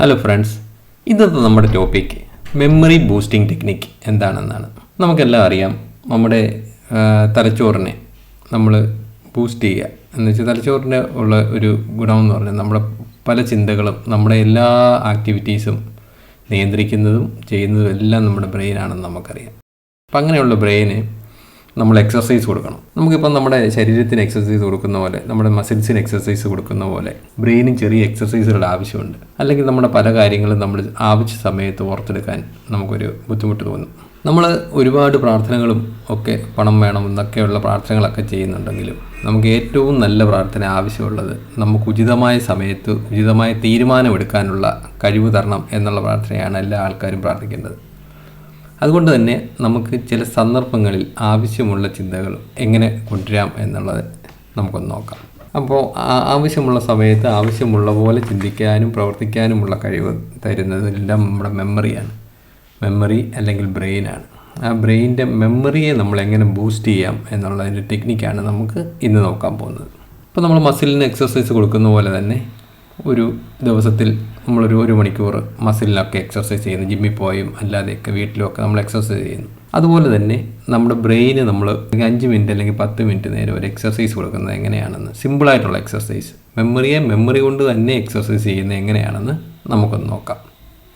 Hello friends, ഇന്നത്തെ നമ്മുടെ topic memory boosting technique എന്താണെന്നാണ്. നമുക്കെല്ലാം അറിയാം, നമ്മുടെ തലച്ചോറിനെ നമ്മൾ ബൂസ്റ്റ് ചെയ്യുക എന്ന് വെച്ചാൽ തലച്ചോറിൻ്റെ ഉള്ള ഒരു ഗുണമെന്ന് പറഞ്ഞാൽ നമ്മുടെ പല ചിന്തകളും നമ്മുടെ എല്ലാ ആക്ടിവിറ്റീസും നിയന്ത്രിക്കുന്നതും ചെയ്യുന്നതും എല്ലാം നമ്മുടെ ബ്രെയിനാണെന്ന് നമുക്കറിയാം. അപ്പം അങ്ങനെയുള്ള ബ്രെയിന് നമ്മൾ എക്സസൈസ് കൊടുക്കണം. നമുക്കിപ്പം നമ്മുടെ ശരീരത്തിന് എക്സസൈസ് കൊടുക്കുന്ന പോലെ, നമ്മുടെ മസിൽസിന് എക്സസൈസ് കൊടുക്കുന്ന പോലെ ബ്രെയിനും ചെറിയ എക്സസൈസുകളുടെ ആവശ്യമുണ്ട്. അല്ലെങ്കിൽ നമ്മുടെ പല കാര്യങ്ങളും നമ്മൾ ആവശ്യ സമയത്ത് ഓർത്തെടുക്കാൻ നമുക്കൊരു ബുദ്ധിമുട്ട് തോന്നും. നമ്മൾ ഒരുപാട് പ്രാർത്ഥനകളും ഒക്കെ പണം വേണം എന്നൊക്കെയുള്ള പ്രാർത്ഥനകളൊക്കെ ചെയ്യുന്നുണ്ടെങ്കിലും നമുക്ക് ഏറ്റവും നല്ല പ്രാർത്ഥന ആവശ്യമുള്ളത് നമുക്ക് ഉചിതമായ സമയത്ത് ഉചിതമായ തീരുമാനമെടുക്കാനുള്ള കഴിവ് തരണം എന്നുള്ള പ്രാർത്ഥനയാണ് എല്ലാ ആൾക്കാരും പ്രാർത്ഥിക്കേണ്ടത്. അതുകൊണ്ട് തന്നെ നമുക്ക് ചില സന്ദർഭങ്ങളിൽ ആവശ്യമുള്ള ചിന്തകൾ എങ്ങനെ കൊണ്ടുവരാം എന്നുള്ളത് നമുക്കൊന്ന് നോക്കാം. അപ്പോൾ ആവശ്യമുള്ള സമയത്ത് ആവശ്യമുള്ള പോലെ ചിന്തിക്കാനും പ്രവർത്തിക്കാനുമുള്ള കഴിവ് തരുന്നതെല്ലാം നമ്മുടെ മെമ്മറിയാണ്. മെമ്മറി അല്ലെങ്കിൽ ബ്രെയിനാണ്. ആ ബ്രെയിനിൻ്റെ മെമ്മറിയെ നമ്മൾ എങ്ങനെ ബൂസ്റ്റ് ചെയ്യാം എന്നുള്ളതിൻ്റെ ടെക്നിക്കാണ് നമുക്ക് ഇന്ന് നോക്കാൻ പോകുന്നത്. ഇപ്പോൾ നമ്മൾ മസിലിന് എക്സസൈസ് കൊടുക്കുന്ന പോലെ തന്നെ ഒരു ദിവസത്തിൽ നമ്മളൊരു 1 മണിക്കൂർ മസിലിനൊക്കെ എക്സസൈസ് ചെയ്യുന്നു. ജിമ്മിൽ പോയും അല്ലാതെയൊക്കെ വീട്ടിലുമൊക്കെ നമ്മൾ എക്സസൈസ് ചെയ്യുന്നു. അതുപോലെ തന്നെ നമ്മുടെ ബ്രെയിന് നമ്മൾ 5 മിനിറ്റ് അല്ലെങ്കിൽ 10 മിനിറ്റ് നേരം ഒരു എക്സസൈസ് കൊടുക്കുന്നത് എങ്ങനെയാണെന്ന്, സിമ്പിളായിട്ടുള്ള എക്സസൈസ്, മെമ്മറി കൊണ്ട് തന്നെ എക്സസൈസ് ചെയ്യുന്നത് എങ്ങനെയാണെന്ന് നമുക്കൊന്ന് നോക്കാം.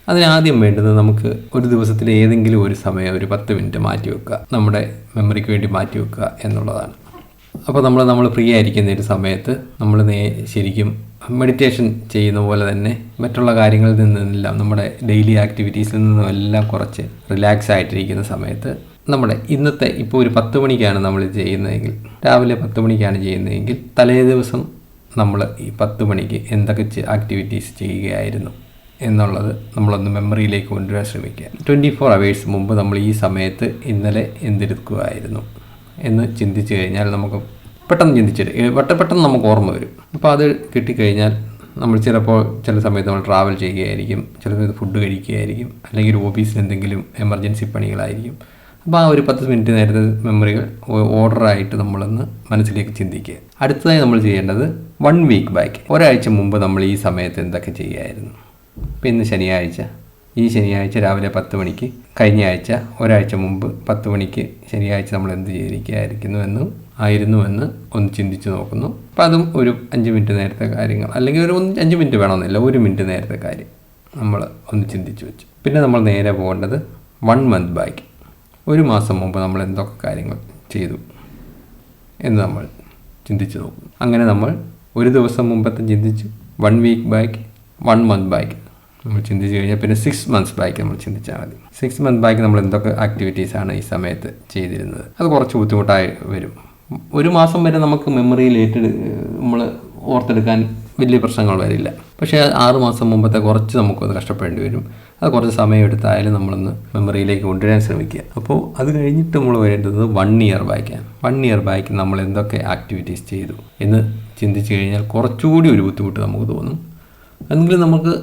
അതിനാദ്യം വേണ്ടത് നമുക്ക് ഒരു ദിവസത്തിൽ ഏതെങ്കിലും ഒരു സമയം ഒരു 10 മിനിറ്റ് മാറ്റി വെക്കുക, നമ്മുടെ മെമ്മറിക്ക് വേണ്ടി മാറ്റി വെക്കുക എന്നുള്ളതാണ്. അപ്പോൾ നമ്മൾ ഫ്രീ ആയിരിക്കുന്ന ഒരു സമയത്ത് നമ്മൾ ശരിക്കും മെഡിറ്റേഷൻ ചെയ്യുന്ന പോലെ തന്നെ മറ്റുള്ള കാര്യങ്ങളിൽ നിന്നെല്ലാം നമ്മുടെ ഡെയിലി ആക്ടിവിറ്റീസിൽ നിന്നും എല്ലാം കുറച്ച് റിലാക്സ് ആയിട്ടിരിക്കുന്ന സമയത്ത് നമ്മുടെ ഇന്നത്തെ ഇപ്പോൾ ഒരു 10 മണിക്കാണ് നമ്മൾ ചെയ്യുന്നതെങ്കിൽ, രാവിലെ 10 മണിക്കാണ് ചെയ്യുന്നതെങ്കിൽ തലേ ദിവസം നമ്മൾ ഈ 10 മണിക്ക് എന്തൊക്കെ ആക്ടിവിറ്റീസ് ചെയ്യുകയായിരുന്നു എന്നുള്ളത് നമ്മളൊന്ന് മെമ്മറിയിലേക്ക് കൊണ്ടുവരാൻ ശ്രമിക്കുക. 24 hours മുമ്പ് നമ്മൾ ഈ സമയത്ത് ഇന്നലെ എന്തെടുക്കുകയായിരുന്നു എന്ന് ചിന്തിച്ചു കഴിഞ്ഞാൽ നമുക്ക് പെട്ടെന്ന് നമുക്ക് ഓർമ്മ വരും. അപ്പോൾ അത് കിട്ടിക്കഴിഞ്ഞാൽ നമ്മൾ ചിലപ്പോൾ ചില സമയത്ത് നമ്മൾ ട്രാവൽ ചെയ്യുകയായിരിക്കും, ചില സമയത്ത് ഫുഡ് കഴിക്കുകയായിരിക്കും, അല്ലെങ്കിൽ ഒരു ഓഫീസിൽ എന്തെങ്കിലും എമർജൻസി പണികളായിരിക്കും. അപ്പോൾ ആ ഒരു 10 മിനിറ്റ് നേരത്തെ മെമ്മറികൾ ഓർഡറായിട്ട് നമ്മളൊന്ന് മനസ്സിലേക്ക് ചിന്തിക്കുക. അടുത്തതായി നമ്മൾ ചെയ്യേണ്ടത് 1 week ബാക്ക്, ഒരാഴ്ച മുമ്പ് നമ്മൾ ഈ സമയത്ത് എന്തൊക്കെ ചെയ്യുമായിരുന്നു. ഇപ്പോൾ ഇന്ന് ശനിയാഴ്ച, ഈ ശനിയാഴ്ച രാവിലെ 10 മണിക്ക്, കഴിഞ്ഞ ആഴ്ച ഒരാഴ്ച മുമ്പ് 10 മണിക്ക് ശനിയാഴ്ച നമ്മൾ എന്ത് ചെയ്തിരിക്കുകയായിരുന്നു എന്ന് ഒന്ന് ചിന്തിച്ച് നോക്കുന്നു. അപ്പോൾ അതും ഒരു 5 മിനിറ്റ് നേരത്തെ കാര്യങ്ങൾ, അല്ലെങ്കിൽ ഒരു 5 മിനിറ്റ് വേണമെന്നില്ല, 1 മിനിറ്റ് നേരത്തെ കാര്യം നമ്മൾ ഒന്ന് ചിന്തിച്ച് വെച്ചു. പിന്നെ നമ്മൾ നേരെ പോകേണ്ടത് 1 month ബാക്ക്, ഒരു മാസം മുമ്പ് നമ്മൾ എന്തൊക്കെ കാര്യങ്ങൾ ചെയ്തു എന്ന് നമ്മൾ ചിന്തിച്ച് നോക്കും. അങ്ങനെ നമ്മൾ ഒരു ദിവസം മുമ്പത്തെ ചിന്തിച്ച് 1 week ബാക്ക്, 1 month ബാക്ക് നമ്മൾ ചിന്തിച്ച് കഴിഞ്ഞാൽ പിന്നെ 6 months ബാക്ക് നമ്മൾ ചിന്തിച്ചാൽ മതി. 6 month ബാക്ക് നമ്മൾ എന്തൊക്കെ ആക്ടിവിറ്റീസാണ് ഈ സമയത്ത് ചെയ്തിരുന്നത്, അത് കുറച്ച് ബുദ്ധിമുട്ടായി വരും. ഒരു മാസം വരെ നമുക്ക് മെമ്മറിയിൽ നമ്മൾ ഓർത്തെടുക്കാൻ വലിയ പ്രശ്നങ്ങൾ വരില്ല. പക്ഷേ 6 മാസം മുമ്പത്തെ കുറച്ച് നമുക്കത് കഷ്ടപ്പെടേണ്ടി വരും. അത് കുറച്ച് സമയം എടുത്തായാലും നമ്മളൊന്ന് മെമ്മറിയിലേക്ക് കൊണ്ടുവരാൻ ശ്രമിക്കുക. അപ്പോൾ അത് കഴിഞ്ഞിട്ട് നമ്മൾ വരേണ്ടത് 1 year ബാക്കാണ്. 1 year ബാക്ക് നമ്മൾ എന്തൊക്കെ ആക്ടിവിറ്റീസ് ചെയ്തു എന്ന് ചിന്തിച്ച് കഴിഞ്ഞാൽ കുറച്ചുകൂടി ഒരു ബുദ്ധിമുട്ട് നമുക്ക് തോന്നും. എങ്കിലും നമുക്ക്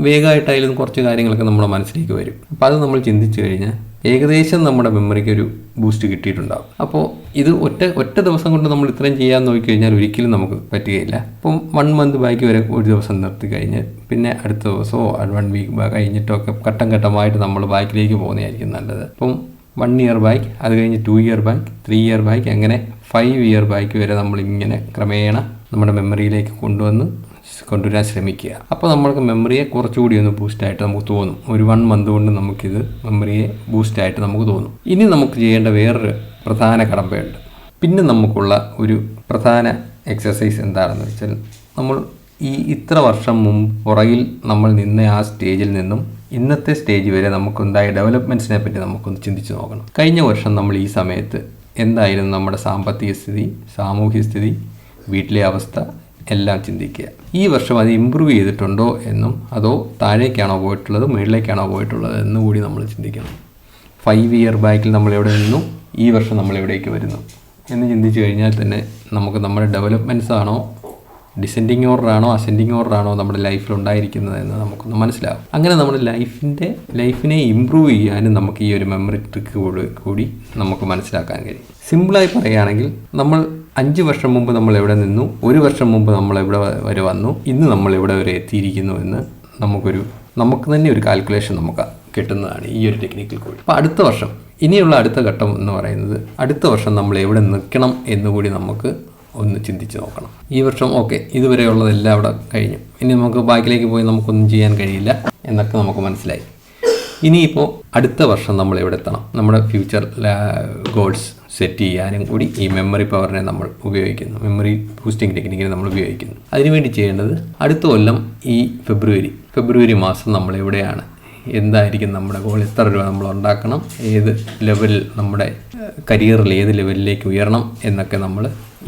വേഗമായിട്ടായാലും കുറച്ച് കാര്യങ്ങളൊക്കെ നമ്മുടെ മനസ്സിലേക്ക് വരും. അപ്പോൾ അത് നമ്മൾ ചിന്തിച്ച് കഴിഞ്ഞാൽ ഏകദേശം നമ്മുടെ മെമ്മറിക്ക് ഒരു ബൂസ്റ്റ് കിട്ടിയിട്ടുണ്ടാകും. അപ്പോൾ ഇത് ഒറ്റ ദിവസം കൊണ്ട് നമ്മൾ ഇത്രയും ചെയ്യാൻ നോക്കിക്കഴിഞ്ഞാൽ ഒരിക്കലും നമുക്ക് പറ്റുകയില്ല. അപ്പം 1 month ബാക്ക് വരെ ഒരു ദിവസം നിർത്തി കഴിഞ്ഞ് പിന്നെ അടുത്ത ദിവസമോ 1 week കഴിഞ്ഞിട്ടൊക്കെ ഘട്ടം ഘട്ടമായിട്ട് നമ്മൾ ബാക്കിലേക്ക് പോകുന്നതായിരിക്കും നല്ലത്. അപ്പം 1 year ബാക്ക്, അത് കഴിഞ്ഞ് 2 year ബാക്ക്, 3 year ബാക്ക്, അങ്ങനെ 5 year ബാക്ക് വരെ നമ്മളിങ്ങനെ ക്രമേണ നമ്മുടെ മെമ്മറിയിലേക്ക് കൊണ്ടുവരാൻ ശ്രമിക്കുക. അപ്പോൾ നമ്മൾക്ക് മെമ്മറിയെ കുറച്ചുകൂടി ഒന്ന് ബൂസ്റ്റായിട്ട് നമുക്ക് തോന്നും. ഒരു 1 month കൊണ്ട് നമുക്കിത് മെമ്മറിയെ ബൂസ്റ്റായിട്ട് നമുക്ക് തോന്നും. ഇനി നമുക്ക് ചെയ്യേണ്ട വേറൊരു പ്രധാന കടമ്പയുണ്ട്. പിന്നെ നമുക്കുള്ള ഒരു പ്രധാന എക്സസൈസ് എന്താണെന്ന് വെച്ചാൽ, നമ്മൾ ഇത്ര വർഷം മുമ്പ് പുറകിൽ നമ്മൾ നിന്ന ആ സ്റ്റേജിൽ നിന്നും ഇന്നത്തെ സ്റ്റേജ് വരെ നമുക്കുണ്ടായ ഡെവലപ്മെൻറ്റ്സിനെ പറ്റി നമുക്കൊന്ന് ചിന്തിച്ച് നോക്കണം. കഴിഞ്ഞ വർഷം നമ്മൾ ഈ സമയത്ത് എന്തായിരുന്നു നമ്മുടെ സാമ്പത്തിക സ്ഥിതി, സാമൂഹ്യ സ്ഥിതി, വീട്ടിലെ അവസ്ഥ എല്ലാം ചിന്തിക്കുക. ഈ വർഷം അത് ഇമ്പ്രൂവ് ചെയ്തിട്ടുണ്ടോ എന്നും, അതോ താഴേക്കാണോ പോയിട്ടുള്ളത് മുകളിലേക്കാണോ പോയിട്ടുള്ളത് എന്നും കൂടി നമ്മൾ ചിന്തിക്കണം. 5 year ബാക്കിൽ നമ്മൾ എവിടെ നിന്നു, ഈ വർഷം നമ്മൾ എവിടേക്ക് വരുന്നു എന്ന് ചിന്തിച്ച് കഴിഞ്ഞാൽ തന്നെ നമുക്ക് നമ്മുടെ ഡെവലപ്മെൻറ്റ്സ് ആണോ, ഡിസെൻഡിങ് ഓർഡറാണോ അസെൻഡിങ് ഓർഡറാണോ നമ്മുടെ ലൈഫിൽ ഉണ്ടായിരിക്കുന്നത് എന്ന് നമുക്കൊന്ന് മനസ്സിലാവും. അങ്ങനെ നമ്മുടെ ലൈഫിനെ ഇമ്പ്രൂവ് ചെയ്യാനും നമുക്ക് ഈ ഒരു മെമ്മറി ട്രിക്ക് കൂടി നമുക്ക് മനസ്സിലാക്കാൻ കഴിയും. സിമ്പിളായി പറയുകയാണെങ്കിൽ, നമ്മൾ 5 വർഷം മുമ്പ് നമ്മൾ എവിടെ നിന്നു, 1 വർഷം മുമ്പ് നമ്മൾ എവിടെ വരെ വന്നു, ഇന്ന് നമ്മൾ എവിടെ വരെ എത്തിയിരിക്കുന്നു എന്ന് നമുക്ക് തന്നെ ഒരു കാൽക്കുലേഷൻ നമുക്ക് കിട്ടുന്നതാണ് ഈ ഒരു ടെക്നിക്കിൽ കൂടി. അപ്പോൾ അടുത്ത വർഷം, ഇനിയുള്ള അടുത്ത ഘട്ടം എന്ന് പറയുന്നത് അടുത്ത വർഷം നമ്മൾ എവിടെ നിൽക്കണം എന്നുകൂടി നമുക്ക് ഒന്ന് ചിന്തിച്ച് നോക്കണം. ഈ വർഷം ഓക്കെ, ഇതുവരെയുള്ളതെല്ലാം അവിടെ കഴിഞ്ഞു, ഇനി നമുക്ക് ബാക്കിലേക്ക് പോയി നമുക്കൊന്നും ചെയ്യാൻ കഴിയില്ല എന്നൊക്കെ നമുക്ക് മനസ്സിലായി. ഇനിയിപ്പോൾ അടുത്ത വർഷം നമ്മൾ എവിടെ എത്തണം, നമ്മുടെ ഫ്യൂച്ചർ ഗോൾസ് സെറ്റ് ചെയ്യാനും കൂടി ഈ മെമ്മറി പവറിനെ നമ്മൾ ഉപയോഗിക്കുന്നു, മെമ്മറി ബൂസ്റ്റിംഗ് ടെക്നിക്കിനെ നമ്മൾ ഉപയോഗിക്കുന്നു. അതിനുവേണ്ടി ചെയ്യേണ്ടത് അടുത്ത കൊല്ലം ഈ ഫെബ്രുവരി മാസം നമ്മൾ എവിടെയാണ്, എന്തായിരിക്കും നമ്മുടെ ഗോൾ, എത്ര രൂപ നമ്മൾ ഉണ്ടാക്കണം, ഏത് ലെവലിൽ നമ്മുടെ കരിയറിൽ ഏത് ലെവലിലേക്ക് ഉയരണം എന്നൊക്കെ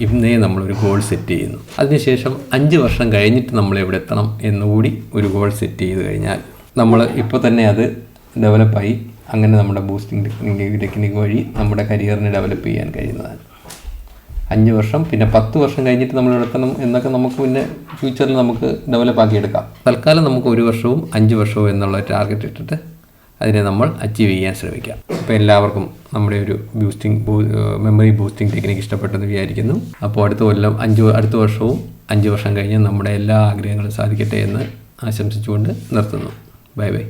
ഇന്നേ നമ്മളൊരു ഗോൾ സെറ്റ് ചെയ്യുന്നു. അതിനുശേഷം 5 വർഷം കഴിഞ്ഞിട്ട് നമ്മൾ എവിടെ എത്തണം എന്നുകൂടി ഒരു ഗോൾ സെറ്റ് ചെയ്ത് കഴിഞ്ഞാൽ നമ്മൾ ഇപ്പോൾ തന്നെ അത് ഡെവലപ്പായി അങ്ങനെ നമ്മുടെ ബൂസ്റ്റിംഗ് ടെക്നിക്ക് വഴി നമ്മുടെ കരിയറിനെ ഡെവലപ്പ് ചെയ്യാൻ കഴിയുന്നതാണ്. 5 വർഷം പിന്നെ 10 വർഷം കഴിഞ്ഞിട്ട് നമ്മൾ എത്തണം എന്നൊക്കെ നമുക്ക് പിന്നെ ഫ്യൂച്ചറിൽ നമുക്ക് ഡെവലപ്പ് ആക്കിയെടുക്കാം. തൽക്കാലം നമുക്ക് 1 വർഷവും 5 വർഷവും എന്നുള്ള ടാർഗറ്റ് ഇട്ടിട്ട് അതിനെ നമ്മൾ അച്ചീവ് ചെയ്യാൻ ശ്രമിക്കാം. അപ്പോൾ എല്ലാവർക്കും നമ്മുടെ ഒരു മെമ്മറി ബൂസ്റ്റിംഗ് ടെക്നിക്ക് ഇഷ്ടപ്പെട്ടെന്ന് വിചാരിക്കുന്നു. അപ്പോൾ അടുത്ത വർഷവും 5 വർഷം കഴിഞ്ഞ് നമ്മുടെ എല്ലാ ആഗ്രഹങ്ങളും സാധിക്കട്ടെ എന്ന് ആശംസിച്ചുകൊണ്ട് നിർത്തുന്നു. Bye bye.